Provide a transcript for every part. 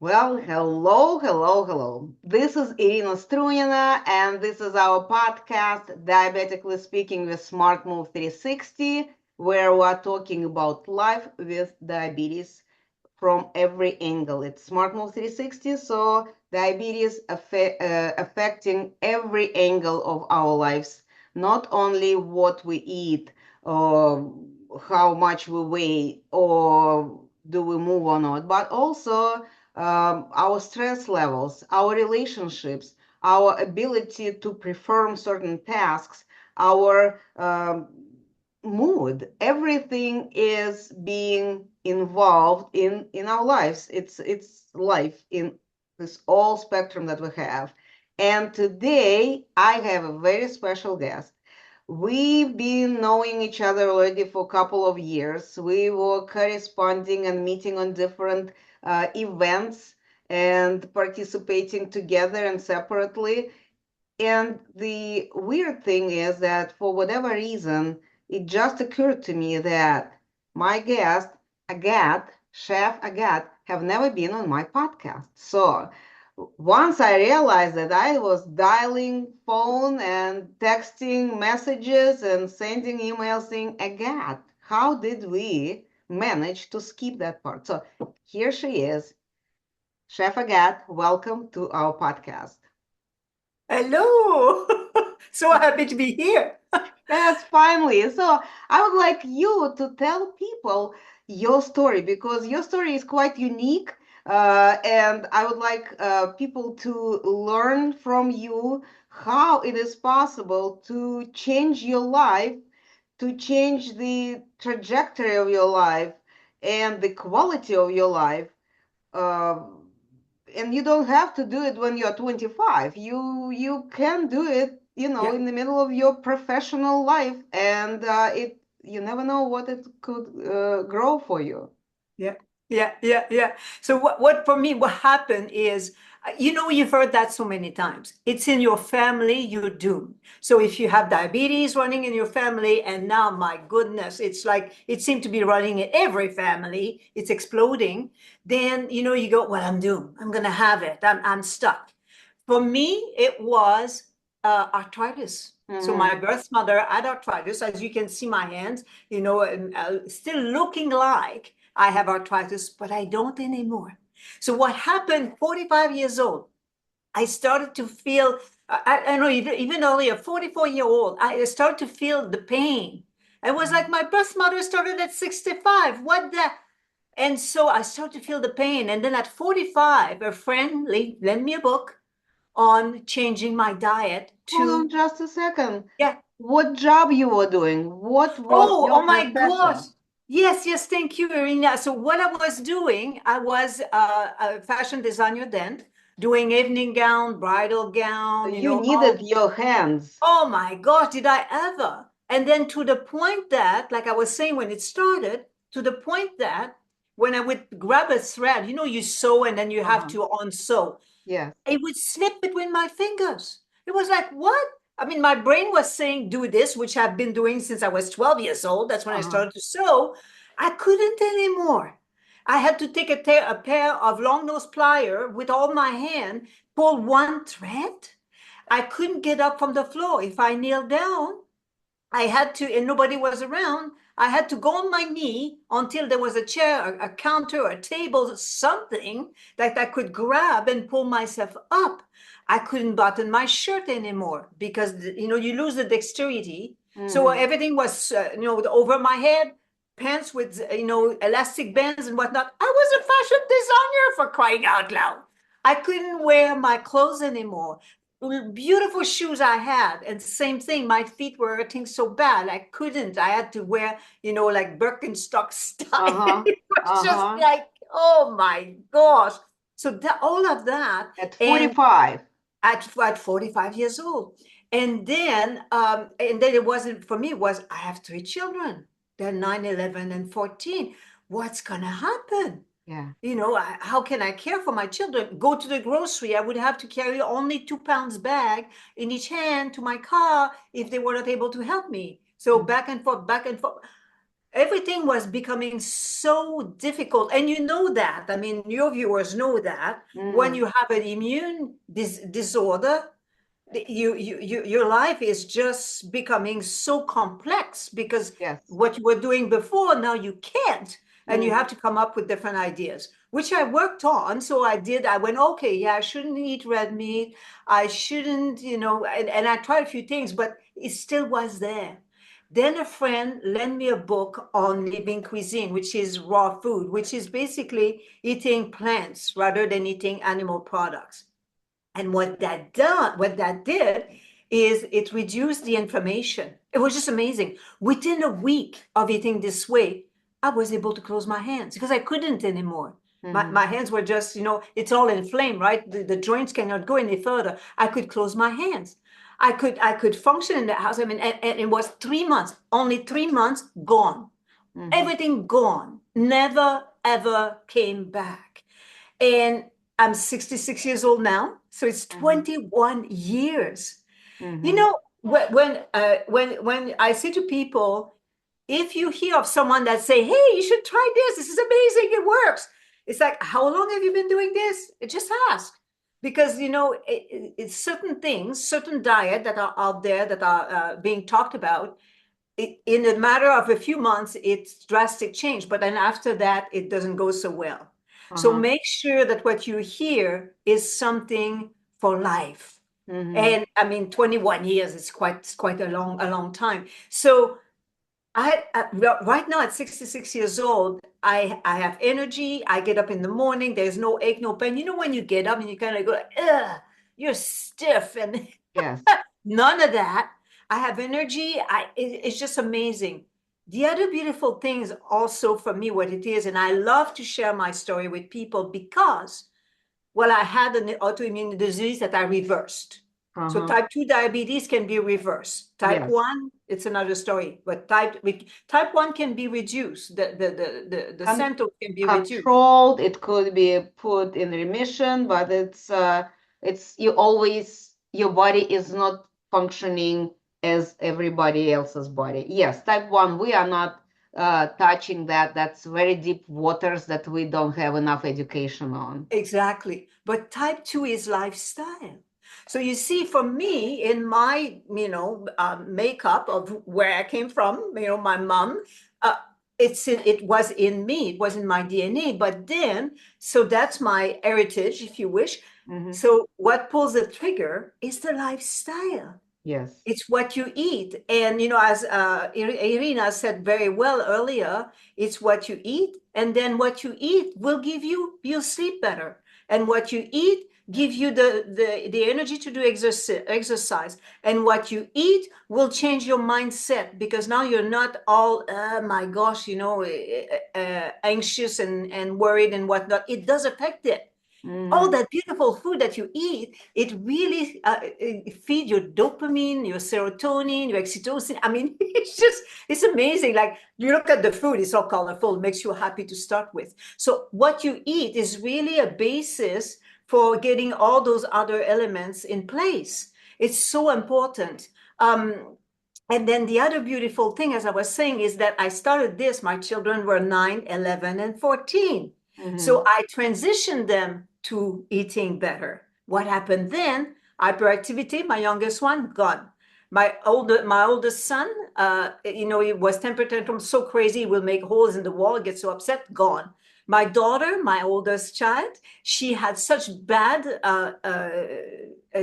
Well, hello, hello, hello. This is Irina Strunina, and this is our podcast, Diabetically Speaking with Smart Move 360, where we're talking about life with diabetes from every angle. It's Smart Move 360, so diabetes affecting every angle of our lives, not only what we eat, or how much we weigh, or do we move or not, but also our stress levels, our relationships, our ability to perform certain tasks, our mood. Everything is being involved in our lives. It's life in this all spectrum that we have. And today I have a very special guest. We've been knowing each other already for a couple of years. We were corresponding and meeting on different events and participating together and separately. And the weird thing is that for whatever reason, it just occurred to me that my guest, Agathe, Chef Agathe, have never been on my podcast. So once I realized that I was dialing phone and texting messages and sending emails saying, Agathe, how did we manage to skip that part? So here she is. Chef Agathe, welcome to our podcast. Hello. So happy to be here. Yes, finally. So I would like you to tell people your story because your story is quite unique. And I would like people to learn from you how it is possible to change your life, to change the trajectory of your life and the quality of your life. Um, and you don't have to do it when you're 25. You can do it, Yeah, in the middle of your professional life, and it you never know what it could grow for you. yeah, yeah. So what for me, what happened is, you've heard that so many times. It's in your family, you're doomed. So if you have diabetes running in your family, and now, my goodness, it's like it seemed to be running in every family, it's exploding, then, you go, well, I'm doomed. I'm going to have it. I'm stuck. For me, it was arthritis. So my Hmm. birth mother had arthritis. As you can see, my hands, and, still looking like I have arthritis, but I don't anymore. So what happened? 45 years old, I started to feel. I know even earlier, 44-year old, I started to feel the pain. It was like my birth mother started at 65. What the? And so I started to feel the pain. And then at 45, a friend lent me a book on changing my diet Hold on to, just a second. yeah. What job you were doing? What was Oh your my gosh. profession? Yes, thank you, Irina. So what I was doing, I was a fashion designer then, doing evening gown, bridal So gown, you all. needed your hands. Oh my gosh, did I ever? And then to the point that, like I was saying when it started, to the point that when I would grab a thread, you sew and then you have Uh-huh. to unsew. Yes. It would slip between my fingers. It was like, what? I mean, my brain was saying, do this, which I've been doing since I was 12 years old. That's when I Uh-huh. started to sew. I couldn't anymore. I had to take a pair of long nose plier with all my hand, pull one thread. I couldn't get up from the floor. If I kneeled down, I had to, and nobody was around. I had to go on my knee until there was a chair, a counter, a table, something that I could grab and pull myself up. I couldn't button my shirt anymore because you lose the dexterity. So Hmm. everything was over my head, pants with elastic bands and whatnot. I was a fashion designer, for crying out loud. I couldn't wear my clothes anymore. Beautiful shoes I had, and same thing, my feet were hurting so bad I couldn't. I had to wear, like Birkenstock style. Uh-huh. It was just Uh-huh. like, oh my gosh. So that, all of that, At and 45. at 45 years old. And then it wasn't for me, it was I have three children. They're 9, 11, and 14. What's gonna happen? Yeah. How can I care for my children? Go to the grocery, I would have to carry only 2 pounds bag in each hand to my car if they were not able to help me. So Mhm. back and forth, back and forth. everything was becoming so difficult. And you know that, I mean, your viewers know that when Mm-hmm. you have an immune disorder, your life is just becoming so complex because Yes. what you were doing before, now you can't. And you Mm-hmm. have to come up with different ideas, which I worked on. So I went, okay, yeah, I shouldn't eat red meat. I shouldn't, and I tried a few things, but it still was there. Then a friend lent me a book on living cuisine, which is raw food, which is basically eating plants rather than eating animal products. And what that did is it reduced the inflammation. It was just amazing. Within a week of eating this way, I was able to close my hands because I couldn't anymore. Mm-hmm. My hands were just, it's all inflamed, right? The joints cannot go any further. I could close my hands. I could function in the house. I mean, and it was 3 months, only 3 months gone. Mm-hmm. Everything gone. Never ever came back. And I'm 66 years old now, so it's Mm-hmm. 21 years. You Mm-hmm. know, when I say to people, if you hear of someone that say, "Hey, you should try this. This is amazing. It works." It's like, "How long have you been doing this?" Just ask. Because it's certain things, certain diet that are out there that are being talked about. In a matter of a few months, it's drastic change, but then after that, it doesn't go so well. So Uh-huh. make sure that what you hear is something for life. Mm-hmm. And I mean, 21 years is quite a long time. So right now at 66 years old, I have energy. I get up in the morning. There's no ache, no pain. You know, when you get up and you kind of go, ugh, you're stiff, and Yes. none of that. I have energy. It's just amazing. The other beautiful thing is also for me what it is, and I love to share my story with people because, well, I had an autoimmune disease that I reversed. So Uh-huh. type 2 diabetes can be reversed. Type Yes. 1, it's another story, but type 1 can be reduced. The Con symptoms can be reduced. Controlled, it could be put in remission, but it's you always your body is not functioning as everybody else's body. Yes, type 1, we are not touching that. That's very deep waters that we don't have enough education on. Exactly. But type 2 is lifestyle. So you see, for me, in my, makeup of where I came from, my mom, uh, it was in me, it was in my DNA. But then, so that's my heritage, if you wish. Hmm. So what pulls the trigger is the lifestyle. Yes. It's what you eat. And, as Irina said very well earlier, it's what you eat. And then what you eat will you'll sleep better. And what you eat give you the energy to do exercise. And what you eat will change your mindset because now you're not all, my gosh, anxious and worried and whatnot. It does affect it. All Hmm. that beautiful food that you eat, it really feeds your dopamine, your serotonin, your oxytocin. I mean, it's amazing. Like you look at the food, it's all colorful, it makes you happy to start with. So what you eat is really a basis for getting all those other elements in place. It's so important. And then the other beautiful thing, as I was saying, is that I started this, my children were 9, 11, and 14. Hmm. So I transitioned them to eating better. What happened then? Hyperactivity, my youngest one, gone. My oldest son, he was temper tantrum so crazy, he will make holes in the wall, get so upset, gone. My daughter, my oldest child, she had such bad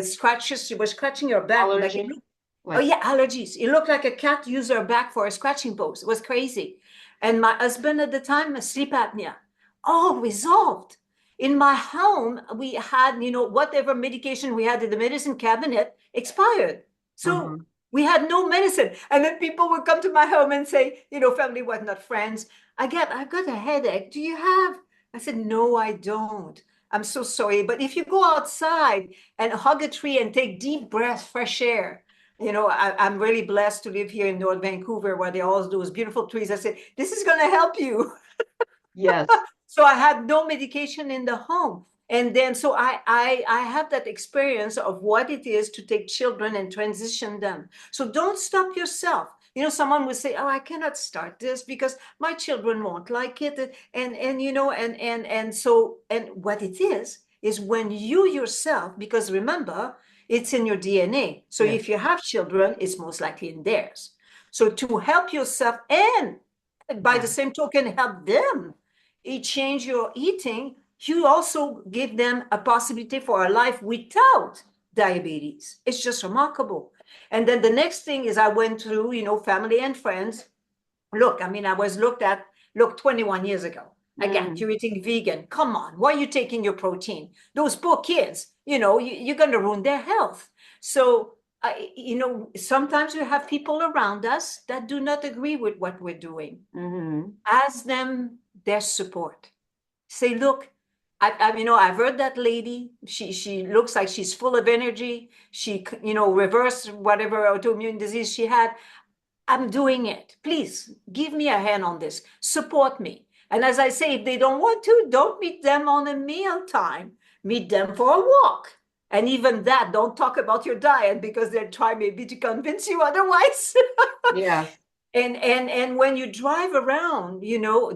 scratches. She was scratching her back, like it Allergy, looked. Oh like, yeah, allergies. It looked like a cat used her back for a scratching post. It was crazy. And my husband at the time, sleep apnea, all resolved. In my home, we had, whatever medication we had in the medicine cabinet expired. So uh-huh. we had no medicine. And then people would come to my home and say, family was not friends. I've got a headache. Do you have? I said, no, I don't. I'm so sorry. But if you go outside and hug a tree and take deep breaths, fresh air, I'm really blessed to live here in North Vancouver where there are all those beautiful trees. I said, this is going to help you. Yes. So I had no medication in the home. And then so I have that experience of what it is to take children and transition them. So don't stop yourself. someone would say, oh, I cannot start this because my children won't like it. And what it is when you yourself, because remember, it's in your DNA. So Yes. if you have children, it's most likely in theirs. So to help yourself and by the same token, help them change your eating, you also give them a possibility for a life without diabetes. It's just remarkable. And then the next thing is I went through, family and friends. Look, I mean, I was look, 21 years ago. Again, Mm. you're eating vegan. Come on, why are you taking your protein? Those poor kids, you're going to ruin their health. So, sometimes we have people around us that do not agree with what we're doing. Mm-hmm. Ask them their support. Say, look, I've heard that lady. She looks like she's full of energy. She, reversed whatever autoimmune disease she had. I'm doing it. Please give me a hand on this. Support me. And as I say, if they don't want to, don't meet them on a meal time. Meet them for a walk. And even that, don't talk about your diet because they'll try maybe to convince you otherwise. Yes. And when you drive around,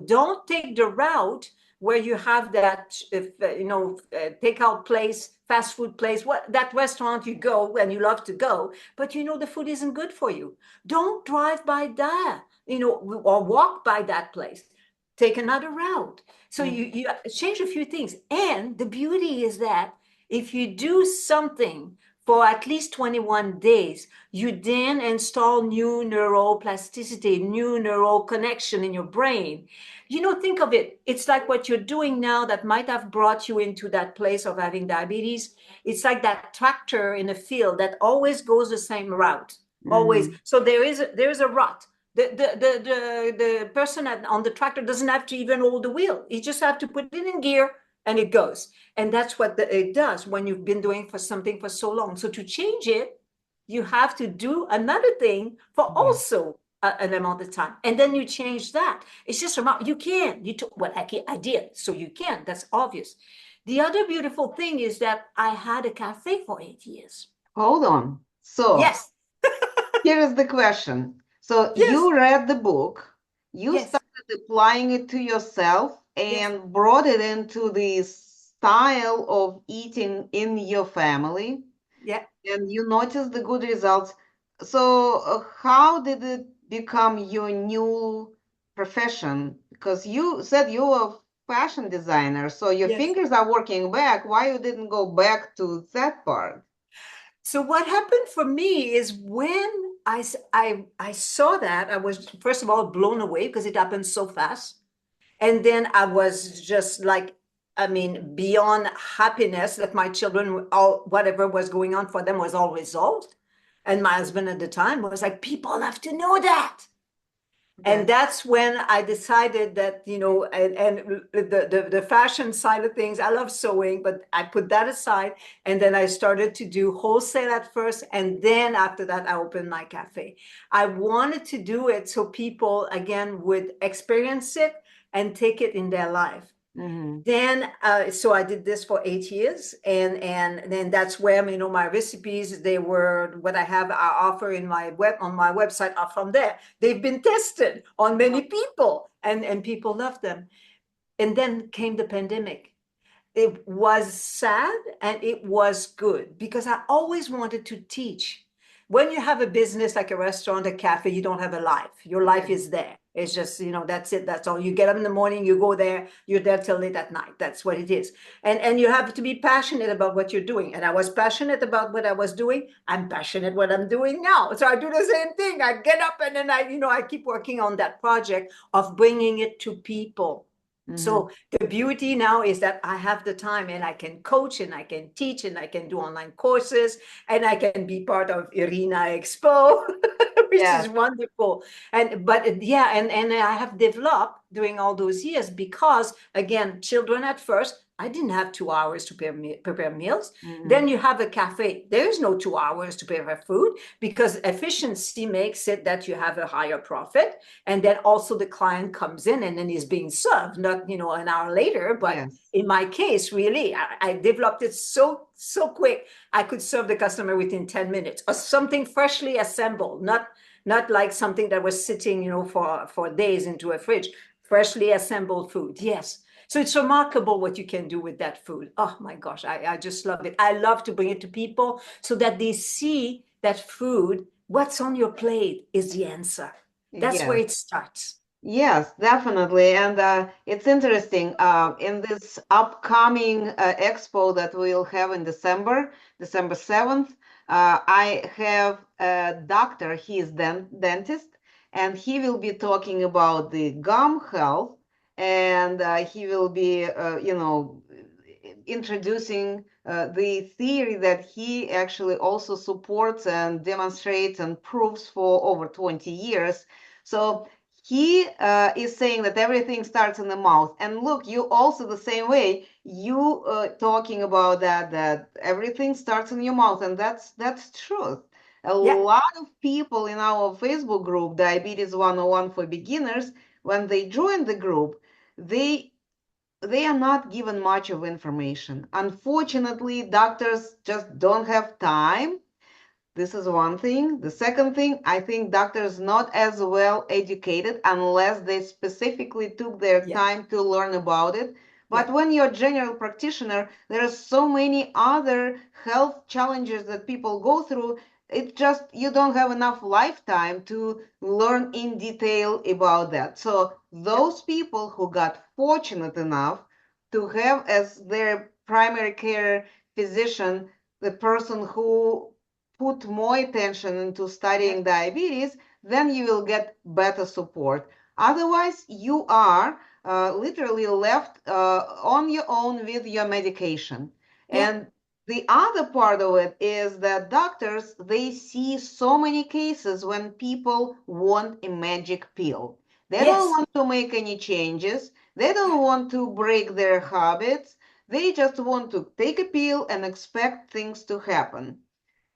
don't take the route where you have that, takeout place, fast food place, that restaurant you go and you love to go, but the food isn't good for you. Don't drive by that, or walk by that place. Take another route. So Mm. you change a few things. And the beauty is that if you do something for at least 21 days, you then install new neuroplasticity, new neural connection in your brain. Think of it. It's like what you're doing now that might have brought you into that place of having diabetes. It's like that tractor in a field that always goes the same route, always. Mm-hmm. So there is a rut. The person on the tractor doesn't have to even hold the wheel. You just have to put it in gear and it goes. And that's what it does when you've been doing for something for so long. So to change it, you have to do another thing for Yes. also an amount of time. And then you change that. It's just remarkable. You can. Well, I did. So you can. That's obvious. The other beautiful thing is that I had a cafe for 8 years. Hold on. So Yes. here is the question. So Yes. you read the book, you Yes. started applying it to yourself Yes. and brought it into the style of eating in your family, Yeah. and you noticed the good results. So how did it become your new profession? Because you said you were a fashion designer, so your Yes. fingers are working back. Why you didn't go back to that part? So what happened for me is when I saw that, I was first of all blown away because it happened so fast. And then I was just like, I mean, beyond happiness that my children, all whatever was going on for them was all resolved. And my husband at the time was like, people have to know that. And Yes. that's when I decided that, and the fashion side of things, I love sewing, but I put that aside. And then I started to do wholesale at first. And then after that, I opened my cafe. I wanted to do it so people, again, would experience it and take it in their life. Mm-hmm. Then, so I did this for 8 years, and then that's where my recipes, they were what I offer in my on my website are from there. They've been tested on many people, and people love them. And then came the pandemic. It was sad and it was good because I always wanted to teach. When you have a business like a restaurant, a cafe, you don't have a life. Your life is there. It's just, that's it. That's all. You get up in the morning, you go there, you're there till late at night. That's what it is. And you have to be passionate about what you're doing. And I was passionate about what I was doing. I'm passionate what I'm doing now. So I do the same thing. I get up and then I keep working on that project of bringing it to people. Mm-hmm. So the beauty now is that I have the time and I can coach and I can teach and I can do online courses and I can be part of Irina Expo, which is Yes. wonderful. But yeah, and I have developed during all those years because again, children at first, I didn't have 2 hours to prepare meals. Mm-hmm. Then you have a cafe. There is no 2 hours to prepare food because efficiency makes it that you have a higher profit. And then also the client comes in and then he's being served, not, an hour later. But Yes. in my case, really, I developed it so quick. I could serve the customer within 10 minutes or something freshly assembled, not not like something that was sitting, for days into a fridge. Freshly assembled food. Yes. So it's remarkable what you can do with that food. Oh my gosh, I just love it. I love to bring it to people so that they see that food, what's on your plate is the answer. That's where Yes. it starts. Yes, definitely. And it's interesting. In this upcoming expo that we'll have in December, December 7th, I have a doctor, he is dentist, and he will be talking about the gum health, and he will be, introducing the theory that he actually also supports and demonstrates and proves for over 20 years. So he is saying that everything starts in the mouth. And look, you also the same way, you talking about that everything starts in your mouth, and that's truth. A Yeah. lot of people in our Facebook group, Diabetes 101 for Beginners, when they join the group, they are not given much of information. Unfortunately, doctors just don't have time. This is one thing. The second thing, I think doctors not as well educated unless they specifically took their Yeah. time to learn about it. Yeah. But when you're a general practitioner, there are so many other health challenges that people go through. It just you don't have enough lifetime to learn in detail about that. So Yeah. those people who got fortunate enough to have as their primary care physician the person who put more attention into Yeah. studying diabetes, then you will get better support. Otherwise, you are literally left on your own with your medication. Yeah. And the other part of it is that doctors, they see so many cases when people want a magic pill. They don't Yes. want to make any changes. They don't want to break their habits. They just want to take a pill and expect things to happen.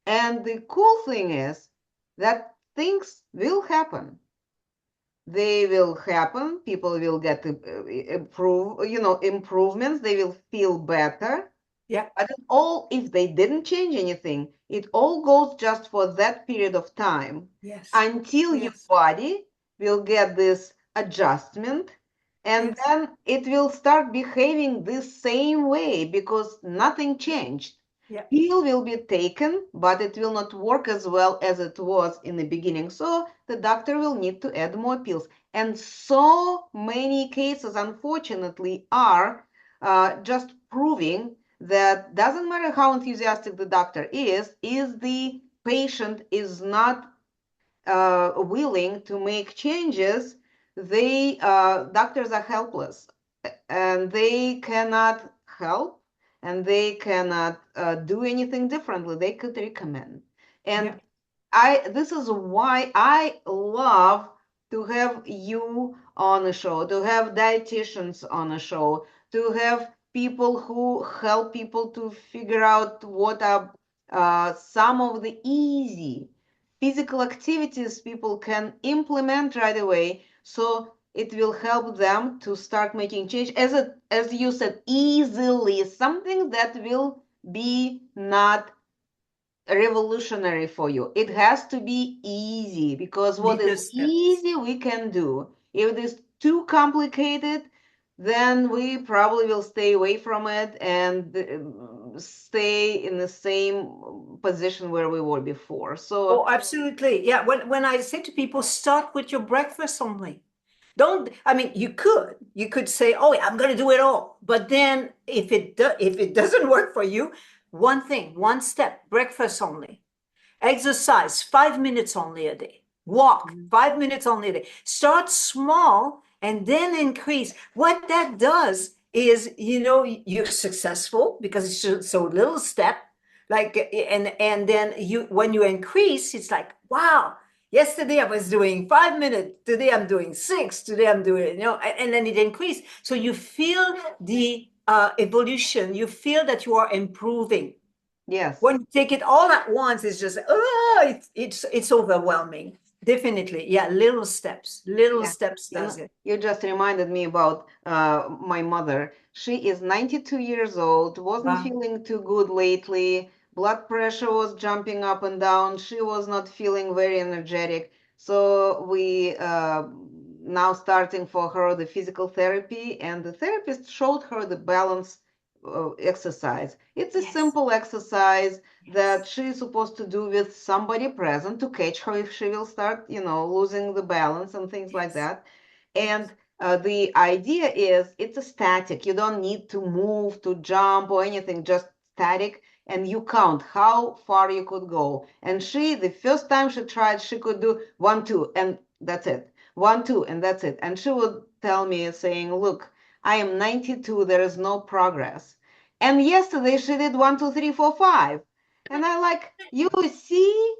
And the cool thing is that things will happen. They will happen. People will get improvements. They will feel better. Yeah. But it all, if they didn't change anything, it all goes just for that period of time Yes. until your Yes. body will get this adjustment, and Yes. then it will start behaving the same way because nothing changed. Yeah. Pill will be taken, but it will not work as well as it was in the beginning. So the doctor will need to add more pills. And so many cases, unfortunately, are just proving that doesn't matter how enthusiastic the doctor is the patient is not willing to make changes, they doctors are helpless and they cannot help and they cannot do anything differently. They could recommend. Yeah. And I this is why I love to have you on a show, to have dietitians on a show, to have people who help people to figure out what are some of the easy physical activities people can implement right away. So it will help them to start making change as you said, easily, something that will be not revolutionary for you. It has to be easy because what Little is steps. easy we can do. If it is too complicated, then we probably will stay away from it and stay in the same position where we were before. So Oh, absolutely. Yeah. When I say to people, start with your breakfast only. Don't, I mean, you could say, oh, I'm going to do it all. But then if it doesn't work for you, one thing, one step, breakfast only. Exercise 5 minutes only a day. Walk 5 minutes only a day. Start small and then increase. What that does is, you're successful because it's so little step. Like, and then when you increase, it's like, wow, yesterday I was doing 5 minutes. Today I'm doing six. Today I'm doing, and then it increased. So you feel the evolution. You feel that you are improving. yes. When you take it all at once, it's just it's overwhelming. Definitely, yeah. Little Yeah, steps does it. you just reminded me about my mother. She is 92 years old, wasn't Wow. feeling too good lately. Blood pressure was jumping up and down. She was not feeling very energetic. So we now starting for her the physical therapy, and the therapist showed her the balance exercise. It's a Yes, simple exercise that yes, she's supposed to do with somebody present to catch her if she will start, losing the balance and things like yes, that. yes, And the idea is it's a static. You don't need to move, to jump or anything, just static. And you count how far you could go. And the first time she tried, she could do 1, 2, and that's it. 1, 2, and that's it. And she would tell me, saying, "Look, I am 92, there is no progress." And yesterday she did 1, 2, 3, 4, 5. And I like, you see?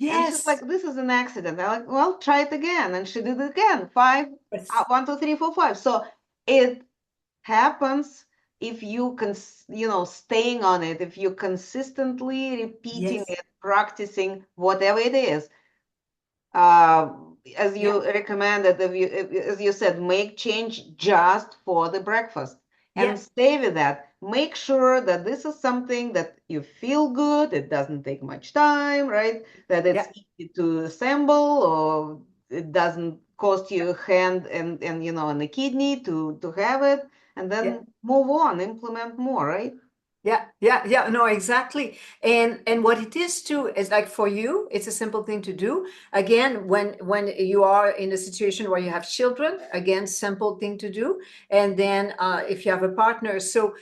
And she's like, yes, "This is an accident." I like, "Well, try it again." And she did it again. Five, yes, 1, 2, 3, 4, 5. So it happens if you staying on it, if you consistently repeating yes, it, practicing whatever it is, uh, as yeah, you recommended, as you said, make change just for the breakfast and yeah, stay with that. Make sure that this is something that you feel good, it doesn't take much time, right? That it's yeah, easy to assemble, or it doesn't cost you a hand and and a kidney to have it, and yeah. then move on, implement more, right? Yeah, yeah, yeah, no, exactly. And what it is too is like for you, it's a simple thing to do. Again, when you are in a situation where you have children, again, simple thing to do. And then if you have a partner, so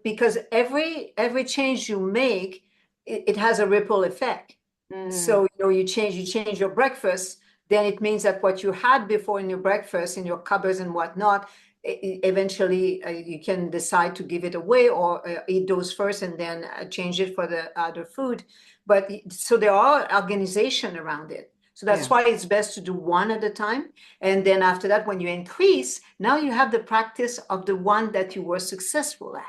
because every change you make, it has a ripple effect. Mm-hmm. So you change your breakfast, then it means that what you had before in your breakfast, in your cupboards and whatnot, eventually you can decide to give it away or eat those first and then change it for the other food. But so there are organization around it. So that's Yeah. why it's best to do one at a time. And then after that, when you increase, now you have the practice of the one that you were successful at.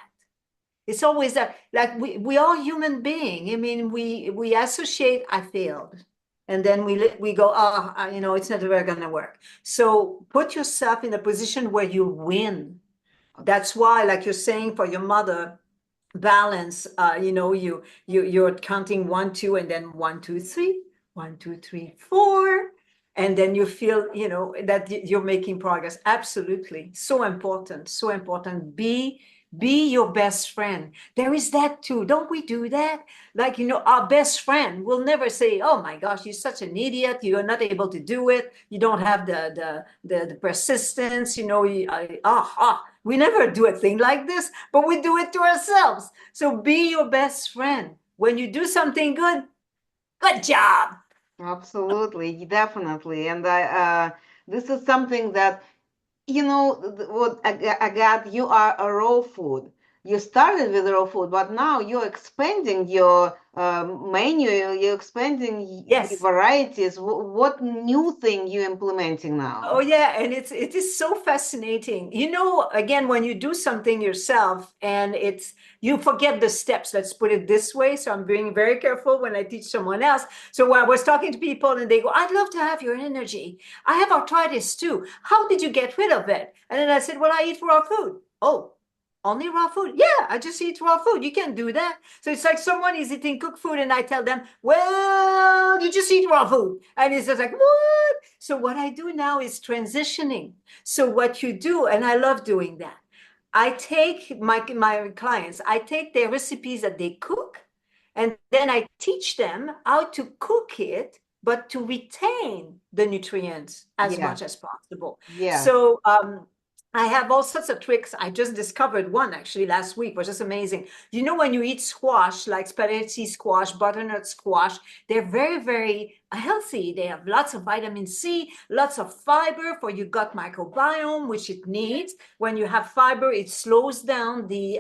It's always that, like we are human being. I mean, we associate I failed, and then we go, oh, it's never going to work. So put yourself in a position where you win. That's why, like you're saying, for your mother, balance. You're counting 1, 2, and then 1, 2, 3, 1, 2, 3, 4, and then you feel that you're making progress. Absolutely, so important, so important. Be your best friend. There is that too. Don't we do that? Like, our best friend will never say, "Oh my gosh, you're such an idiot. You're not able to do it. You don't have the persistence. We never do a thing like this, but we do it to ourselves." So be your best friend. When you do something good, good job. Absolutely, definitely. And this is something that, what Agathe, you are a raw food. You started with raw food, but now you're expanding your menu, you're expanding the Yes. varieties. What new thing you implementing Oh now? yeah, and it is so fascinating. Again, when you do something yourself and you forget the steps, let's put it this way. So I'm being very careful when I teach someone else. So when I was talking to people and they go, "I'd love to have your energy. I have arthritis too. How did you get rid of it?" And then I said, "Well, I eat raw food." "Oh, only raw food?" "Yeah, I just eat raw food." You can do that. So it's like someone is eating cooked food and I tell them, "Well, you just eat raw food." And it's just like, "What?" So what I do now is transitioning. So what you do, and I love doing that, I take my clients, I take their recipes that they cook, and then I teach them how to cook it, but to retain the nutrients as Yes, much as possible. yes, So I have all sorts of tricks. I just discovered one actually last week, which is amazing. When you eat squash, like spaghetti squash, butternut squash, they're very, very healthy. They have lots of vitamin C, lots of fiber for your gut microbiome, which it needs. When you have fiber, it slows down the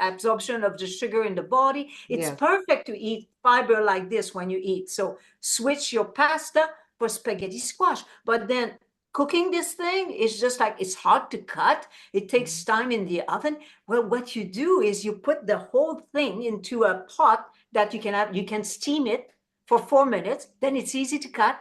absorption of the sugar in the body. It's yes. perfect to eat fiber like this when you eat. So switch your pasta for spaghetti squash. But then cooking this thing is just like, it's hard to cut. It takes Mhm. time in the oven. Well, what you do is you put the whole thing into a pot that you can steam it for 4 minutes. Then it's easy to cut.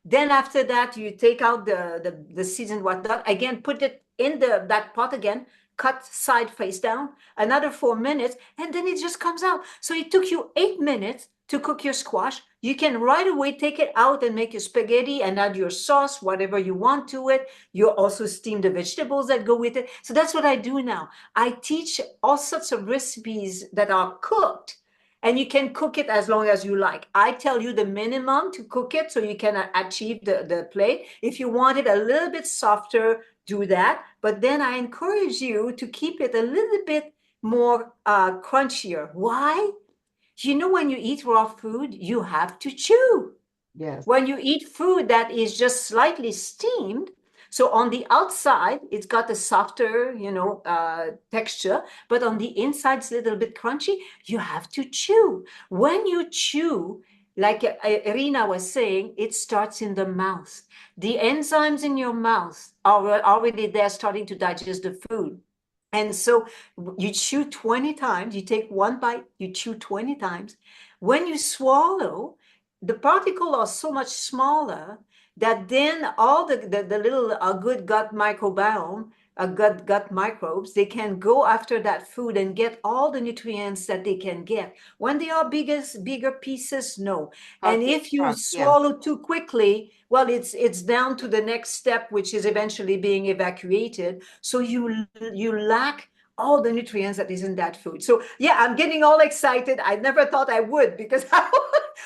Then after that, you take out the seeds and whatnot. Again, put it in that pot again, cut side face down, another 4 minutes, and then it just comes out. So it took you 8 minutes to cook your squash. You can right away take it out and make your spaghetti and add your sauce, whatever you want to it. You also steam the vegetables that go with it. So that's what I do now. I teach all sorts of recipes that are cooked, and you can cook it as long as you like. I tell you the minimum to cook it so you can achieve the plate. If you want it a little bit softer, do that. But then I encourage you to keep it a little bit more crunchier. Why? You know, when you eat raw food, you have to chew. Yes. When you eat food that is just slightly steamed, so on the outside, it's got a softer, texture, but on the inside, it's a little bit crunchy. You have to chew. When you chew, like Irina was saying, it starts in the mouth. The enzymes in your mouth are already there starting to digest the food. And so you chew 20 times, you take one bite, you chew 20 times. When you swallow, the particles are so much smaller that then all the little good gut microbiome, gut microbes, they can go after that food and get all the nutrients that they can get. When they are bigger pieces, no. And Okay, if you sure. Yes. swallow too quickly, well, it's down to the next step, which is eventually being evacuated. So you lack all the nutrients that is in that food. So yeah, I'm getting all excited. I never thought I would, because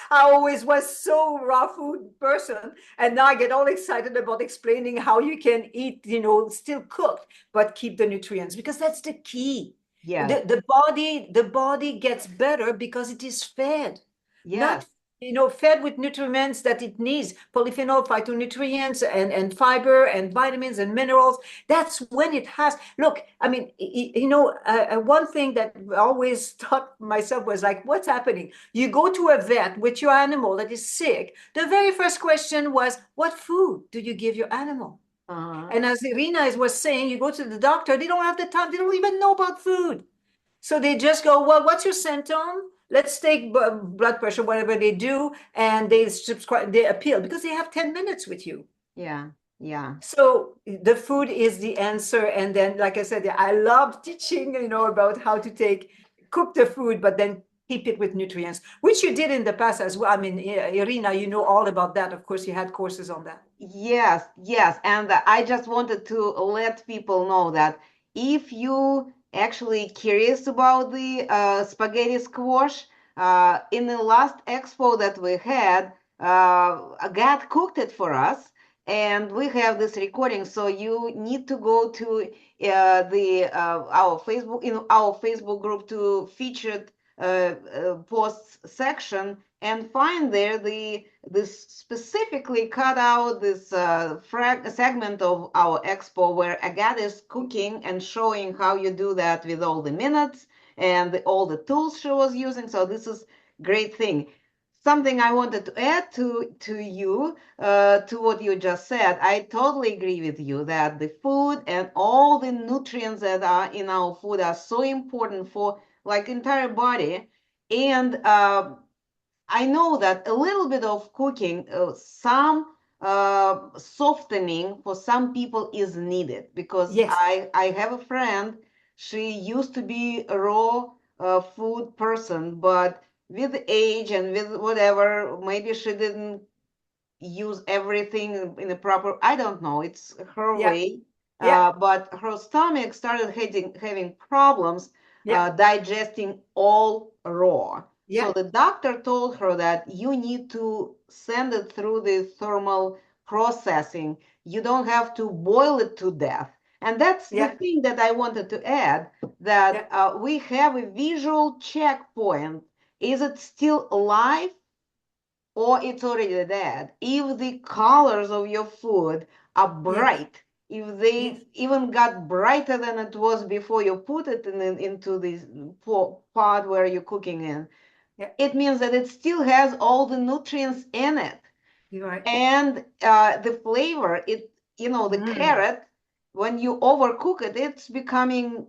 I always was so raw food person. And now I get all excited about explaining how you can eat, still cooked, but keep the nutrients, because that's the key. Yes. The body gets better because it is fed, Yes. not fed with nutrients that it needs, polyphenol, phytonutrients, and fiber and vitamins and minerals. That's when it has. Look, I mean, one thing that I always thought myself was like, what's happening? You go to a vet with your animal that is sick. The very first question was, what food do you give your animal? Uh-huh. And as Irina was saying, you go to the doctor, they don't have the time, they don't even know about food. So they just go, well, what's your symptom? Let's take blood pressure, whatever they do, and they subscribe, they appeal because they have 10 minutes with you. Yeah. Yeah. So the food is the answer. And then, like I said, I love teaching, about how to cook the food, but then keep it with nutrients, which you did in the past as well. I mean, Irina, you know all about that. Of course, you had courses on that. Yes, yes. And I just wanted to let people know that if you actually curious about the spaghetti squash, in the last expo that we had, Agathe cooked it for us, and we have this recording. So you need to go to the our Facebook group to featured posts section and find there this specifically cut out this segment of our expo where Agathe is cooking and showing how you do that with all the minutes and all the tools she was using. So this is great thing. Something I wanted to add to you, to what you just said. I totally agree with you that the food and all the nutrients that are in our food are so important for like entire body. And I know that a little bit of cooking, some softening for some people is needed because Yes. I have a friend, she used to be a raw food person, but with age and with whatever, maybe she didn't use everything in a proper, I don't know, it's her Yeah. way. Yeah. But her stomach started having problems Yeah. digesting all raw. So Yeah. the doctor told her that you need to send it through the thermal processing. You don't have to boil it to death. And that's the Yeah. thing that I wanted to add, that Yeah. we have a visual checkpoint. Is it still alive? Or it's already dead. If the colors of your food are Yes. bright, if Yes. they even got brighter than it was before you put it into this pot where you're cooking in, Yeah. it means that it still has all the nutrients in it. You're right. And the flavor, the Mm. carrot, when you overcook it, it's becoming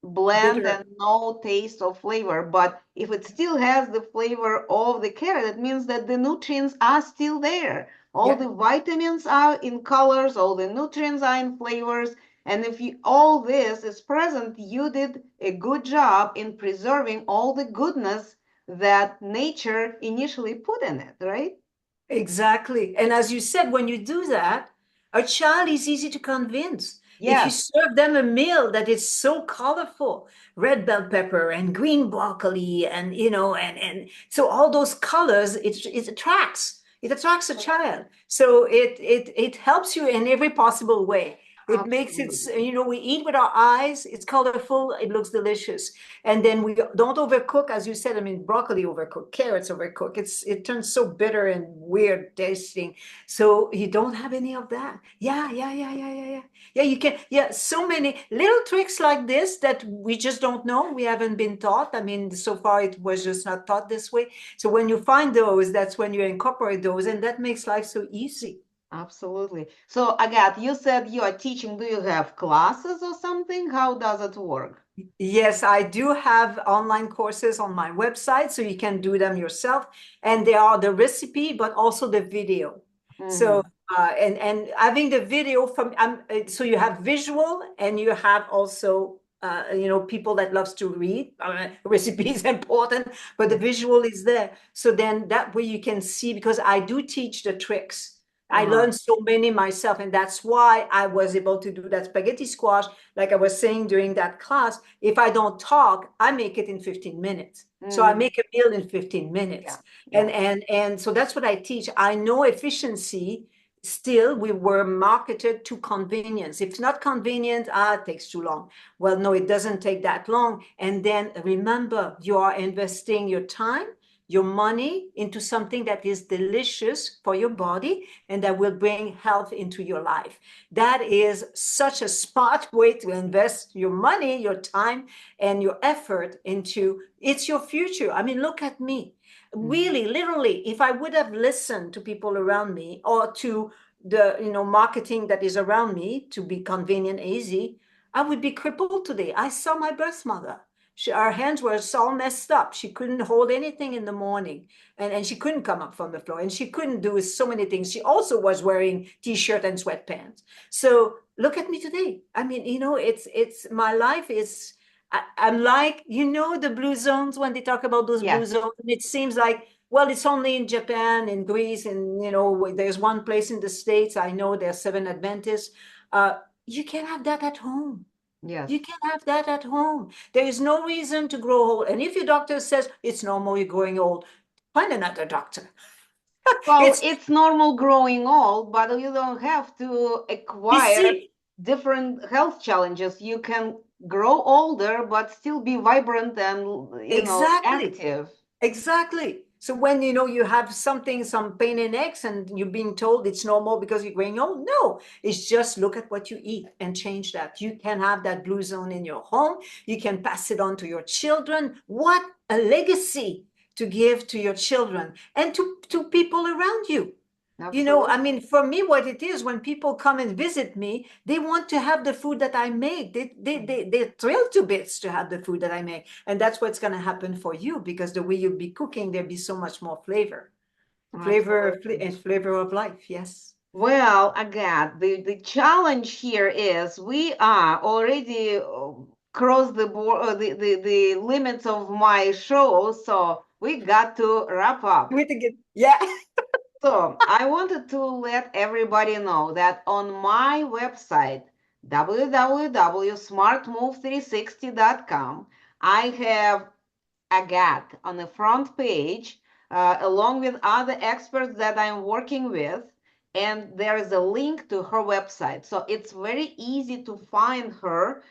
bland Bitter. and no taste or flavor. But if it still has the flavor of the carrot, it means that the nutrients are still there. All Yeah. the vitamins are in colors, all the nutrients are in flavors. And if all this is present, you did a good job in preserving all the goodness that nature initially put in it, right? Exactly. And as you said, when you do that, a child is easy to convince. If you Yes, serve them a meal that is so colorful, red bell pepper and green broccoli, and and so all those colors, it attracts. It attracts a child. So it helps you in every possible way. It makes it, absolutely. we eat with our eyes, it's colorful, it looks delicious. And then we don't overcook, as you said. I mean, broccoli overcooked, carrots overcooked. It turns so bitter and weird tasting. So you don't have any of that. Yeah, yeah, yeah, yeah, yeah, yeah. Yeah, you can. Yeah, so many little tricks like this that we just don't know. We haven't been taught. I mean, so far it was just not taught this way. So when you find those, that's when you incorporate those, and that makes life so easy. Absolutely. So, Agathe, you said you are teaching. Do you have classes or something? How does it work? Yes, I do have online courses on my website, so you can do them yourself. And they are the recipe, but also the video. So, Hmm. and having the video from, so you have visual, and you have also, people that loves to read. Recipe is important, but the Yeah. visual is there. So then that way you can see, because I do teach the tricks. I Uh-huh. learned so many myself, and that's why I was able to do that spaghetti squash. Like I was saying during that class, if I don't talk, I make it in 15 minutes. So I Hmm. make a meal in 15 Yeah. minutes. And Yeah. and so that's what I teach. I know efficiency. Still, we were marketed to convenience. If it's not convenient, it takes too long. Well, no, it doesn't take that long. And then remember, you are investing your time, your money into something that is delicious for your body and that will bring health into your life. That is such a smart way to invest your money, your time, and your effort into it's your future. I mean, look at me. Mhm. Really, literally, if I would have listened to people around me or to the marketing that is around me to be convenient, easy, I would be crippled today. I saw my birth mother. Her hands were all messed up. She couldn't hold anything in the morning, and she couldn't come up from the floor, and she couldn't do so many things. She also was wearing t-shirt and sweatpants. So look at me today. I mean, it's my life is. I'm like, the blue zones when they talk about those blue Yes. zones, and it seems like, well, it's only in Japan, in Greece, and there's one place in the States. I know there's seven Adventists. You can have that at home. Yes. You can have that at home. There is no reason to grow old. And if your doctor says it's normal, you're growing old, find another doctor. Well, It's it's normal growing old, but you don't have to you acquire see different health challenges. You can grow older, but still be vibrant and, exactly. active. Exactly. So when you have something, some pain in X, and you're being told it's normal because you're growing old, no, it's just look at what you eat and change that. You can have that blue zone in your home. You can pass it on to your children. What a legacy to give to your children and to people around you. I Absolutely. mean, for me, what it is when people come and visit me, they want to have the food that I make. They're thrilled to bits to have the food that I make. And that's what's going to happen for you because the way you'll be cooking, there'll be so much more flavor. Absolutely. And flavor of life. Yes. Well, again, the challenge here is we are already crossed the board, the limits of my show, so we got to wrap up. Wait again. Yeah. So I wanted to let everybody know that on my website, www.smartmove360.com, I have Agathe on the front page, along with other experts that I'm working with. And there is a link to her website. So it's very easy to find her.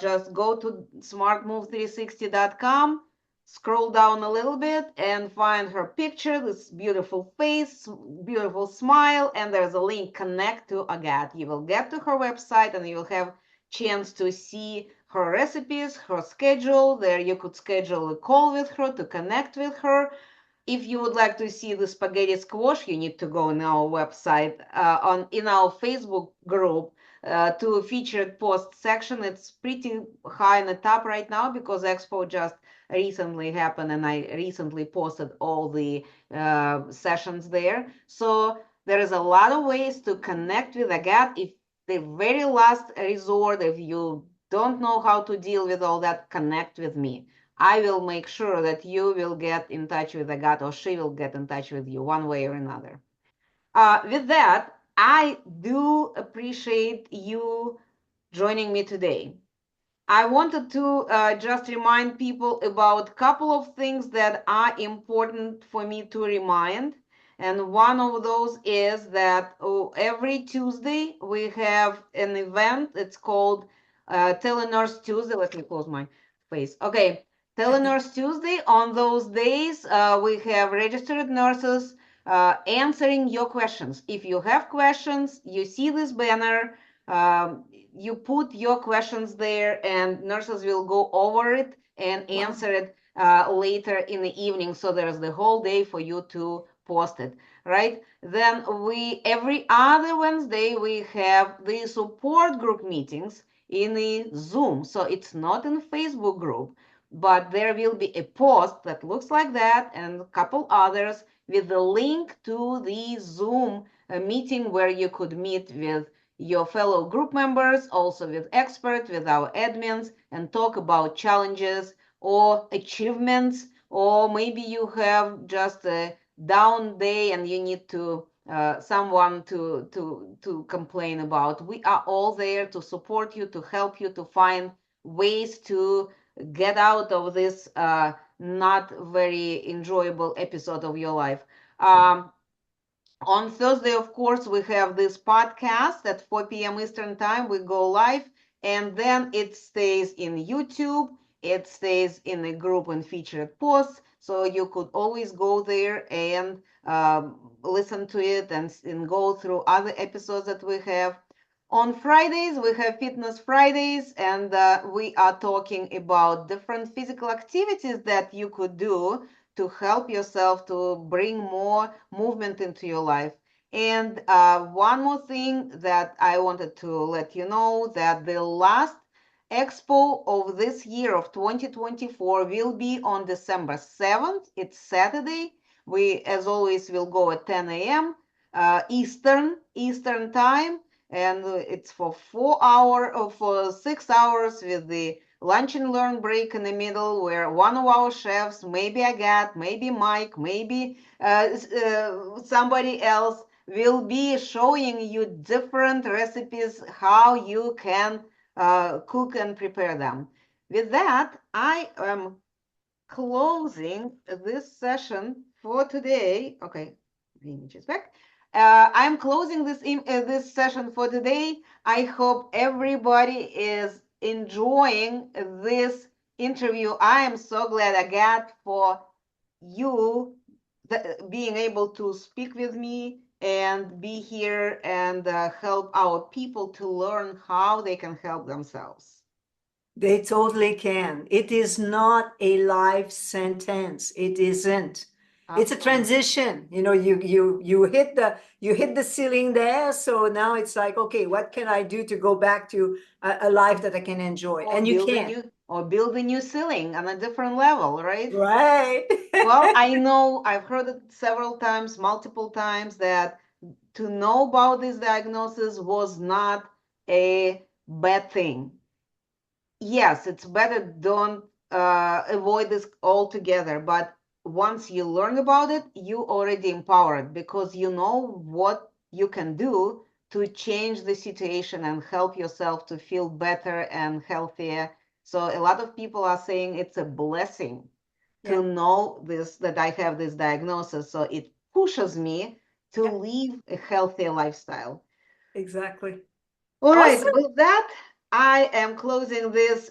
Just go to smartmove360.com, scroll down a little bit, and find her picture, this beautiful face, beautiful smile, and there's a link, connect to Agathe. You will get to her website and you'll have chance to see her recipes, her schedule. There you could schedule a call with her to connect with her. If you would like to see the spaghetti squash, you need to go on our website, in our Facebook group, to featured post section. It's pretty high in the top right now because Expo just recently happened and I recently posted all the sessions there. So there is a lot of ways to connect with Agathe. If the very last resort, if you don't know how to deal with all that, connect with me. I will make sure that you will get in touch with Agathe, or she will get in touch with you one way or another. With that, I do appreciate you joining me today. I wanted to just remind people about a couple of things that are important for me to remind. And one of those is that every Tuesday we have an event. It's called Telenurse Tuesday. Let me close my face. Okay, Telenurse Tuesday. On those days, we have registered nurses answering your questions. If you have questions, you see this banner. You put your questions there, and nurses will go over it and answer it later in the evening. So there's the whole day for you to post it, right? Then every other Wednesday, we have the support group meetings in the Zoom. So it's not in Facebook group, but there will be a post that looks like that and a couple others with the link to the Zoom meeting where you could meet with your fellow group members, also with experts, with our admins, and talk about challenges or achievements, or maybe you have just a down day and you need to someone to complain about. We are all there to support you, to help you to find ways to get out of this not very enjoyable episode of your life. On Thursday, of course, we have this podcast at 4 p.m. Eastern Time. We go live, and then it stays in YouTube. It stays in the group and featured posts. So you could always go there and listen to it and go through other episodes that we have. On Fridays, we have Fitness Fridays, and we are talking about different physical activities that you could do to help yourself to bring more movement into your life. And one more thing that I wanted to let you know, that the last expo of this year of 2024 will be on December 7th. It's Saturday. We, as always, will go at 10 a.m. Eastern time, and it's for 4 hours or for 6 hours with the lunch and learn break in the middle, where one of our chefs, maybe Agathe, maybe Mike, maybe somebody else, will be showing you different recipes, how you can cook and prepare them. With that, I am closing this session for today. Okay, the image is back. I'm closing this session for today. I hope everybody is enjoying this interview. I am so glad, Agathe, for you being able to speak with me and be here and help our people to learn how they can help themselves. They totally can. It is not a life sentence. It isn't. It's a Absolutely. transition. You hit the ceiling there. So now it's like, okay, what can I do to go back to a life that I can enjoy? Or And you build a can. new or build a new ceiling on a different level, right? Right. Well, I know I've heard it several times, multiple times, that to know about this diagnosis was not a bad thing. Yes, it's better don't avoid this altogether, but once you learn about it, you already empowered because you know what you can do to change the situation and help yourself to feel better and healthier. So a lot of people are saying it's a blessing to Yeah. know this, that I have this diagnosis. So it pushes me to Yeah. live a healthier lifestyle. Exactly. All right, Awesome. with that, I am closing this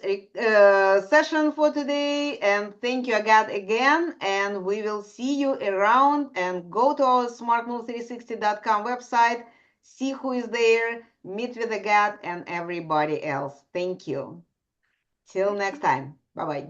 session for today. And thank you, Agathe, again. And we will see you around, and go to our smartmove360.com website, see who is there, meet with Agathe and everybody else. Thank you. Till next time. Bye bye.